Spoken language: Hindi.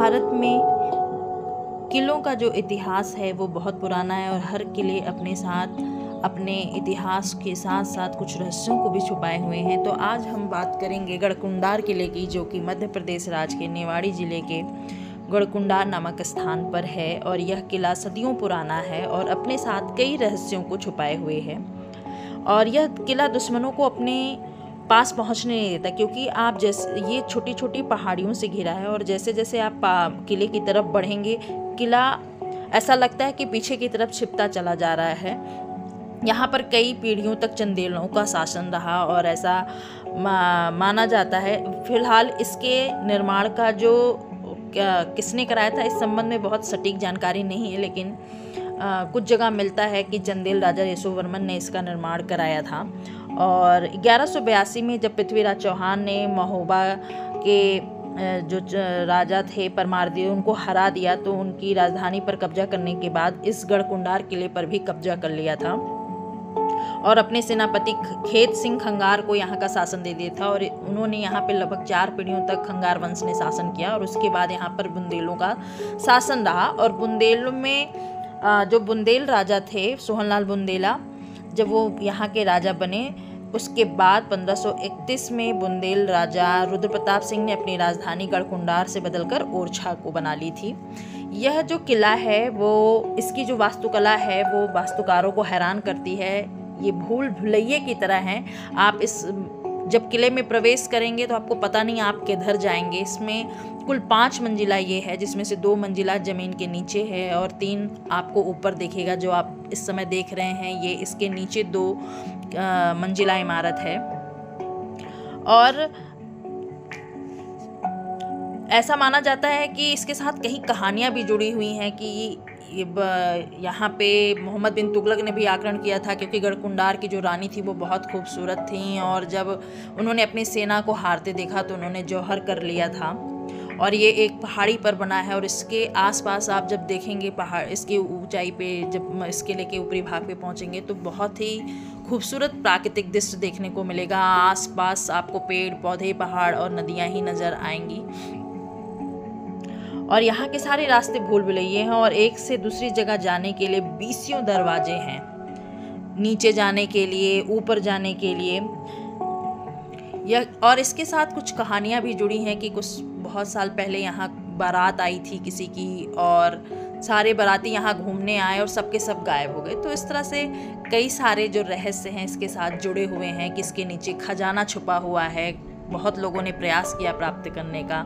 भारत में किलों का जो इतिहास है वो बहुत पुराना है और हर किले अपने साथ अपने इतिहास के साथ साथ कुछ रहस्यों को भी छुपाए हुए हैं। तो आज हम बात करेंगे गढ़कुंडार किले की, जो कि मध्य प्रदेश राज्य के निवाड़ी जिले के गढ़कुंडार नामक स्थान पर है। और यह किला सदियों पुराना है और अपने साथ कई रहस्यों को छुपाए हुए है। और यह किला दुश्मनों को अपने पास पहुंचने नहीं देता, क्योंकि आप जैसे ये छोटी छोटी पहाड़ियों से घिरा है और जैसे जैसे आप किले की तरफ बढ़ेंगे, किला ऐसा लगता है कि पीछे की तरफ छिपता चला जा रहा है। यहाँ पर कई पीढ़ियों तक चंदेलों का शासन रहा और ऐसा माना जाता है। फिलहाल इसके निर्माण का जो किसने कराया था, इस संबंध में बहुत सटीक जानकारी नहीं है, लेकिन कुछ जगह मिलता है कि चंदेल राजा यशोवर्मन ने इसका निर्माण कराया था। और 1182 में जब पृथ्वीराज चौहान ने महोबा के जो राजा थे परमारदियों, उनको हरा दिया, तो उनकी राजधानी पर कब्जा करने के बाद इस गढ़कुंडार किले पर भी कब्जा कर लिया था और अपने सेनापति खेत सिंह खंगार को यहाँ का शासन दे दिया था। और उन्होंने यहाँ पे लगभग 4 पीढ़ियों तक खंगार वंश ने शासन किया और उसके बाद यहाँ पर बुंदेलों का शासन रहा। और बुंदेलों में जो बुंदेल राजा थे सोहनलाल बुंदेला, जब वो यहाँ के राजा बने, उसके बाद 1531 में बुंदेल राजा रुद्र प्रताप सिंह ने अपनी राजधानी गढ़कुंडार से बदलकर ओरछा को बना ली थी। यह जो किला है वो, इसकी जो वास्तुकला है वो वास्तुकारों को हैरान करती है। ये भूल भुलैये की तरह है। आप इस जब किले में प्रवेश करेंगे तो आपको पता नहीं आप किधर जाएंगे। इसमें कुल 5 मंजिला ये है, जिसमें से 2 मंजिला ज़मीन के नीचे है और 3 आपको ऊपर दिखेगा। जो आप इस समय देख रहे हैं ये इसके नीचे 2 मंजिला इमारत है। और ऐसा माना जाता है कि इसके साथ कई कहानियाँ भी जुड़ी हुई हैं कि यहाँ पे मोहम्मद बिन तुगलक ने भी आक्रमण किया था, क्योंकि गढ़कुंडार की जो रानी थी वो बहुत खूबसूरत थी और जब उन्होंने अपनी सेना को हारते देखा तो उन्होंने जौहर कर लिया था। और ये एक पहाड़ी पर बना है और इसके आसपास आप जब देखेंगे पहाड़, इसकी ऊंचाई पे जब इस किले के ऊपरी भाग पे पहुंचेंगे तो बहुत ही खूबसूरत प्राकृतिक दृश्य देखने को मिलेगा। आसपास आपको पेड़ पौधे, पहाड़ और नदियाँ ही नज़र आएंगी। और यहाँ के सारे रास्ते भूल भुलैये हैं और एक से दूसरी जगह जाने के लिए 20 दरवाजे हैं, नीचे जाने के लिए, ऊपर जाने के लिए। और इसके साथ कुछ कहानियाँ भी जुड़ी हैं कि कुछ बहुत साल पहले यहाँ बारात आई थी किसी की और सारे बाराती यहाँ घूमने आए और सबके सब गायब हो गए। तो इस तरह से कई सारे जो रहस्य हैं इसके साथ जुड़े हुए हैं कि इसके नीचे खजाना छुपा हुआ है। बहुत लोगों ने प्रयास किया प्राप्त करने का।